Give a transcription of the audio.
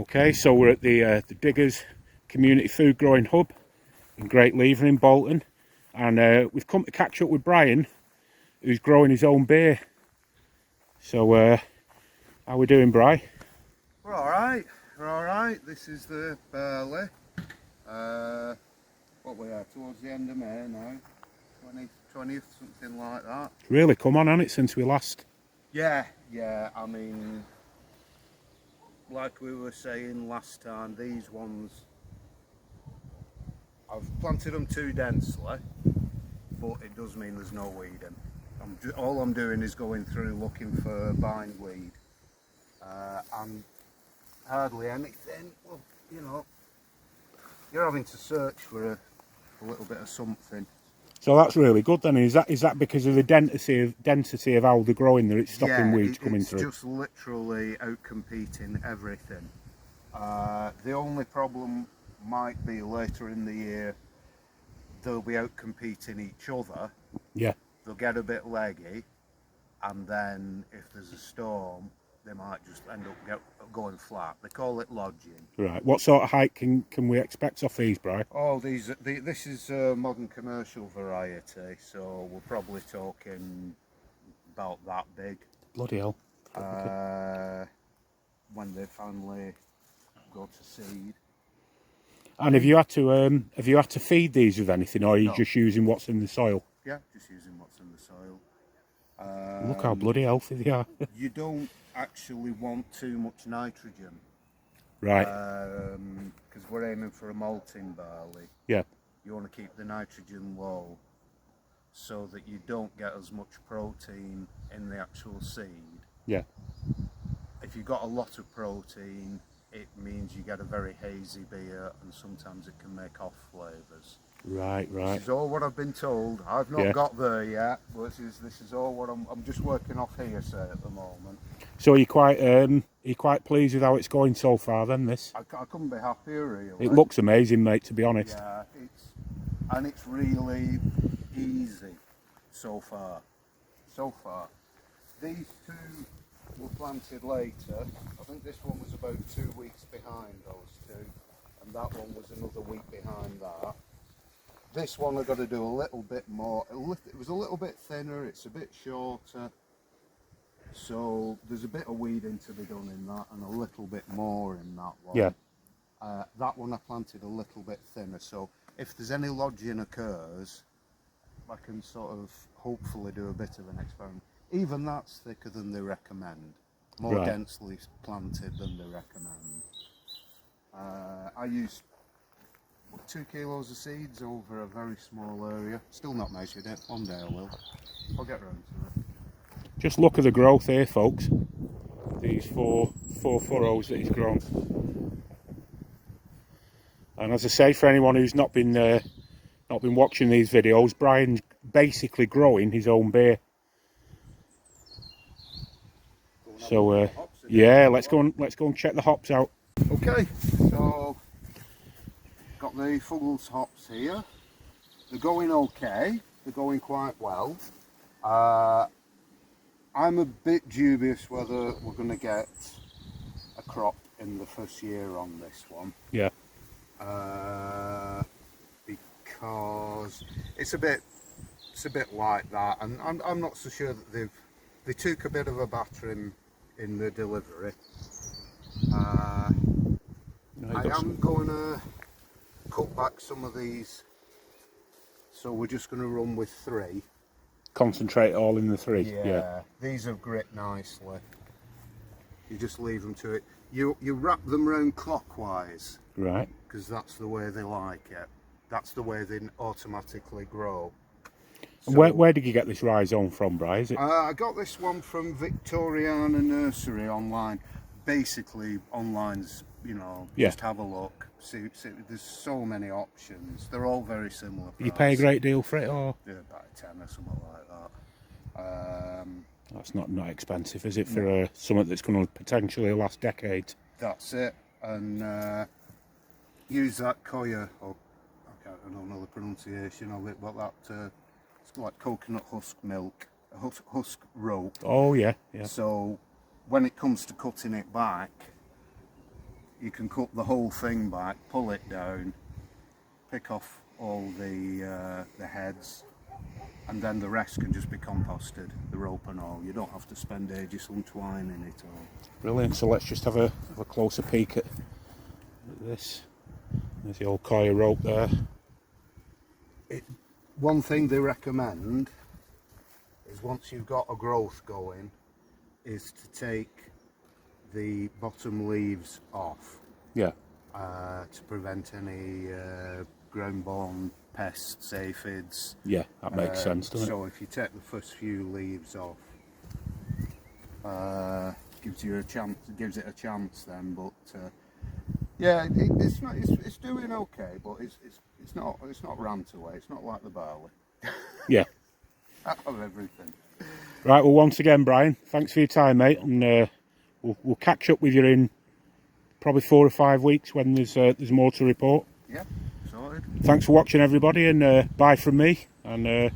Okay, so we're at the Diggers Community Food Growing Hub in Great Lever in Bolton, and we've come to catch up with Brian, who's growing his own beer. So, how we doing, Bri? We're alright, This is the barley. What we are, towards the end of May now, 20th, something like that. Really come on, hasn't it, since we last? Yeah, I mean, like we were saying last time, these ones, I've planted them too densely, but it does mean there's no weeding. All I'm doing is going through looking for bindweed, and hardly anything. Well, you know, you're having to search for a little bit of something. So that's really good then. Is that because of the density of how they're growing that it's stopping weeds coming through? It's just literally out-competing everything. The only problem might be later in the year, they'll be out-competing each other. Yeah. They'll get a bit leggy, and then if there's a storm, they might just end up going flat. They call it lodging. Right. What sort of height can we expect off these, Bri? Oh, this is a modern commercial variety, so we're probably talking about that big. Bloody hell. When they finally go to seed. And have you had to feed these with anything, or are you just using what's in the soil? Yeah, just using what's in the soil. Look how bloody healthy they are. You don't actually want too much nitrogen. Right. Because we're aiming for a malting barley. Yeah. You want to keep the nitrogen low so that you don't get as much protein in the actual seed. Yeah. If you've got a lot of protein, it means you get a very hazy beer, and sometimes it can make off flavours. Right. This is all what I've been told. I've not got there yet, but this is all what I'm just working off hearsay at the moment. So are you quite pleased with how it's going so far then, this? I couldn't be happier, really. It looks amazing, mate, to be honest. Yeah, it's really easy so far. These two were planted later. I think this one was about 2 weeks behind those two, and that one was another week behind that. This one I've got to do a little bit more. It was a little bit thinner, it's a bit shorter. So there's a bit of weeding to be done in that, and a little bit more in that one. Yeah. That one I planted a little bit thinner, so if there's any lodging occurs, I can sort of hopefully do a bit of an experiment. Even that's thicker than they recommend. More densely planted than they recommend. I used 2 kilos of seeds over a very small area. Still not measured it. One day I will. I'll get round to it. Just look at the growth here, folks. These four furrows that he's grown. And as I say, for anyone who's not been watching these videos, Brian's basically growing his own beer. So yeah, let's go and check the hops out. Okay, so got the Fuggles hops here. They're going okay. They're going quite well. I'm a bit dubious whether we're going to get a crop in the first year on this one. Yeah. Because it's a bit like that, and I'm not so sure that they took a bit of a battering in the delivery. I am going to cut back some of these, so we're just going to run with 3. Concentrate all in the 3. Yeah. These have grit nicely. You just leave them to it. You wrap them round clockwise. Right. Because that's the way they like it. That's the way they automatically grow. So, where did you get this rhizome from, Bri? Is it? I got this one from Victoriana Nursery online. Basically, online's, just have a look. See, there's so many options. They're all very similar. You pay a great deal for it, or? Yeah, about a 10 or something like that. That's not expensive, is it, for something that's going to potentially last decades? That's it. And use that Koya, or I don't know the pronunciation of it, but that it's like coconut husk milk, husk rope. Oh yeah. So when it comes to cutting it back, you can cut the whole thing back, pull it down, pick off all the heads, and then the rest can just be composted, the rope and all. You don't have to spend ages untwining it all. Brilliant. So let's just have a closer peek at this. There's the old coir rope there. One thing they recommend is once you've got a growth going, is to take the bottom leaves off. Yeah. To prevent any ground-borne pests, aphids. Yeah, that makes sense, doesn't it? So if you take the first few leaves off, gives it a chance then. But yeah, it's doing okay, but it's not rant away. It's not like the barley. Yeah. Out of everything. Right. Well, once again, Brian, thanks for your time, mate, and we'll catch up with you in probably 4 or 5 weeks when there's more to report. Yeah, sorted. Thanks for watching, everybody, and bye from me, and